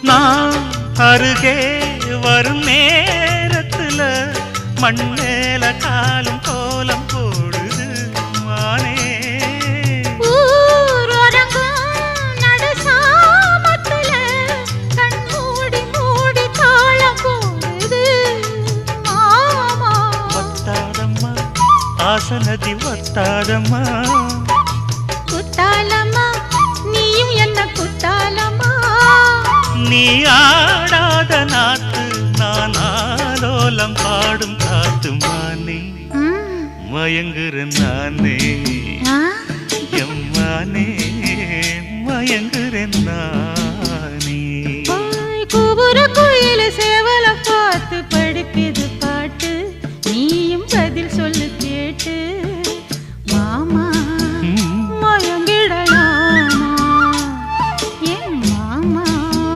நான் அருகே வரும் நேரத்துல மண்ணேல காலும் கோலம் போடுது மானே. ஆசனதி ஒத்தாதம்மா குத்தாலம்மா நீயும் என்ன குத்தாலம்மா. நீ ஆடாத நாத்து நான் ஆலோலம் பாடும் காத்து மானே. மயங்குறேன் நானே எம்மானே மயங்குறேன் நானே.